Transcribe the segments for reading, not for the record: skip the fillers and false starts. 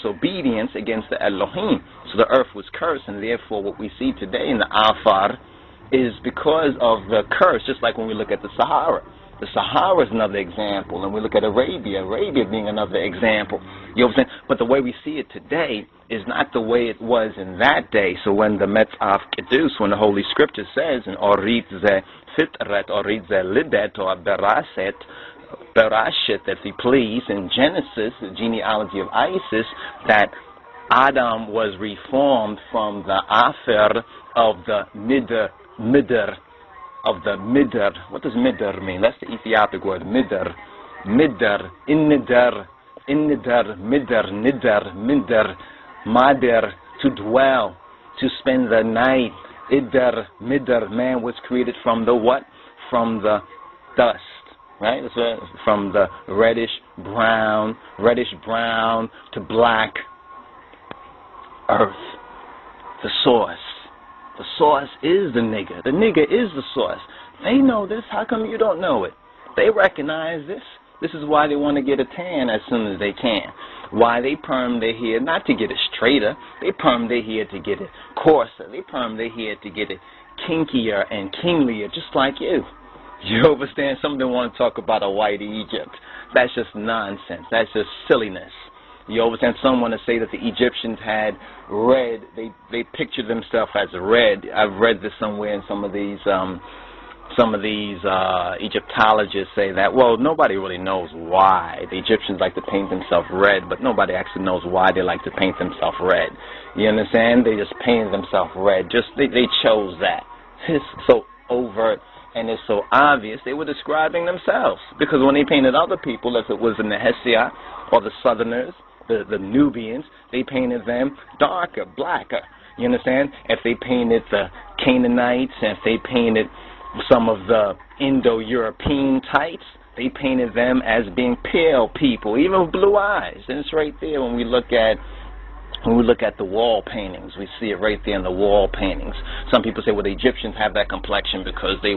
disobedience against the Elohim. So the earth was cursed, and therefore what we see today in the Afar is because of the curse, just like when we look at the Sahara. The Sahara is another example, and we look at Arabia being another example. You know what I'm saying? But the way we see it today is not the way it was in that day. So when the Metzaf Kedus, when the Holy Scripture says in Orit Ze Fitret, Orit Ze Lidet, or Berashet, if you please, in Genesis, the genealogy of Isis, that Adam was reformed from the Afer of the Midr, of the Midr. What does Midr mean? That's the Ethiopic word, Midr. Midr, Innidr, Midr, Madir, to dwell, to spend the night. Idr, Midr, man was created from the what? From the dust, right? From the reddish brown to black earth. The source. The source is the nigger. The nigger is the source. They know this. How come you don't know it? They recognize this. This is why they want to get a tan as soon as they can. Why they perm their hair, not to get it straighter. They perm their hair to get it coarser. They perm their hair to get it kinkier and kinglier, just like you. You understand? Some of them want to talk about a white Egypt. That's just nonsense. That's just silliness. You understand? Some want to say that the Egyptians had red. They pictured themselves as red. I've read this somewhere in some of these Egyptologists say that. Well, nobody really knows why the Egyptians like to paint themselves red, but nobody actually knows why they like to paint themselves red. You understand? They just painted themselves red. Just they chose that. It's so overt and it's so obvious. They were describing themselves, because when they painted other people, if it was the Nehesiah or the Southerners, the Nubians, they painted them darker, blacker. You understand? If they painted the Canaanites, if they painted some of the Indo-European types, they painted them as being pale people, even with blue eyes. And it's right there when we look at the wall paintings. We see it right there in the wall paintings. Some people say, well, the Egyptians have that complexion because they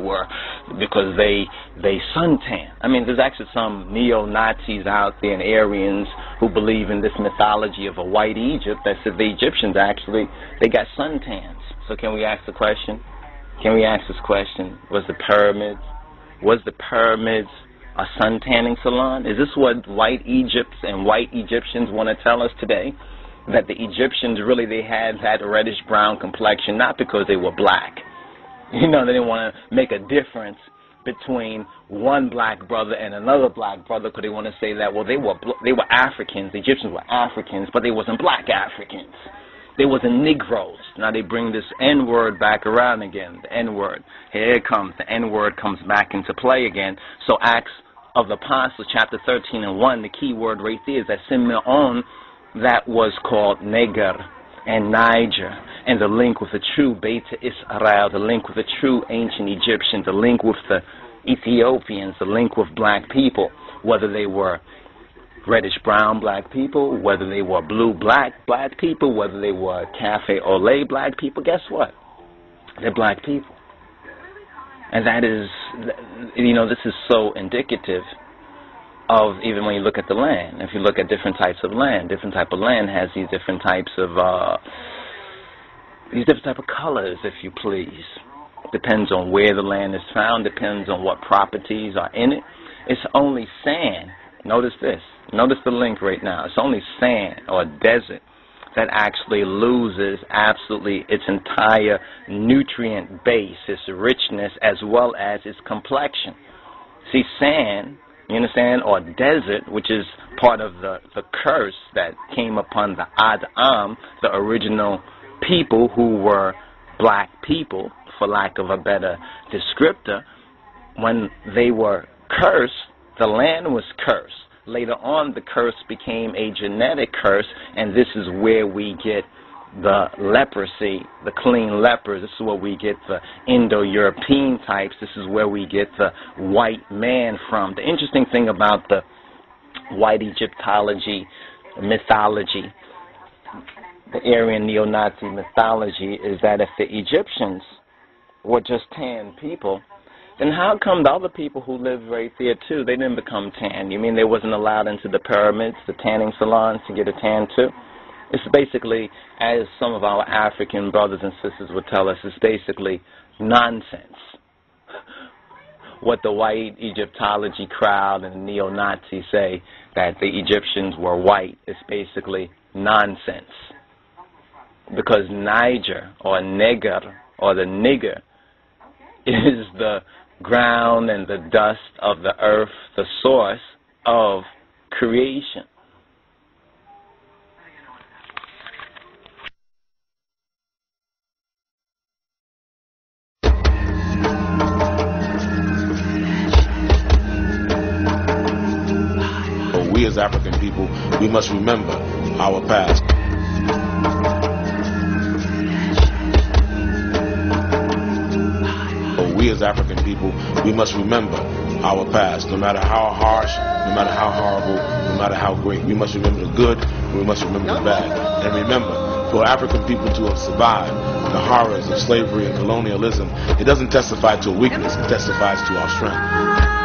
suntan. I mean, there's actually some neo-Nazis out there and Aryans who believe in this mythology of a white Egypt that said the Egyptians actually, they got suntans. So can we ask the question? Can we ask this question? Was the pyramids a suntanning salon? Is this what white Egypt and white Egyptians want to tell us today? That the Egyptians really, they had that reddish brown complexion, not because they were black. You know, they didn't want to make a difference between one black brother and another black brother, because they want to say that, well, they were Africans, the Egyptians were Africans, but they wasn't black Africans. They wasn't Negroes. Now they bring this N-word back around again, the N-word. Here it comes. The N-word comes back into play again. So Acts of the Apostles, chapter 13 and 1, the key word right there is that Simeon, that was called Nigger and Niger, and the link with the true Beta Israel, the link with the true ancient Egyptians, the link with the Ethiopians, the link with black people, whether they were reddish-brown black people, whether they were blue-black black people, whether they were cafe au lait black people, guess what? They're black people. And that is, you know, this is so indicative of, even when you look at the land. If you look at different types of land, different type of land has these different types of colors, if you please. Depends on where the land is found, depends on what properties are in it. It's only sand. Notice this. Notice the link right now. It's only sand or desert that actually loses absolutely its entire nutrient base, its richness, as well as its complexion. See, sand, you understand, or desert, which is part of the curse that came upon the Adam, the original people who were black people, for lack of a better descriptor. When they were cursed, the land was cursed. Later on, the curse became a genetic curse, and this is where we get the leprosy, the clean lepers. This is where we get the Indo-European types. This is where we get the white man from. The interesting thing about the white Egyptology mythology, the Aryan neo-Nazi mythology, is that if the Egyptians were just tan people, then how come the other people who lived right there too, they didn't become tan? You mean they wasn't allowed into the pyramids, the tanning salons, to get a tan too? It's basically, as some of our African brothers and sisters would tell us, it's basically nonsense. What the white Egyptology crowd and the neo-Nazis say, that the Egyptians were white, is basically nonsense. Because Niger, or Nigger, or the Nigger, is the ground and the dust of the earth, the source of creation. We as African people, we must remember our past. We as African people, we must remember our past. No matter how harsh, no matter how horrible, no matter how great, we must remember the good, we must remember the bad. And remember, for African people to have survived the horrors of slavery and colonialism, it doesn't testify to a weakness, it testifies to our strength.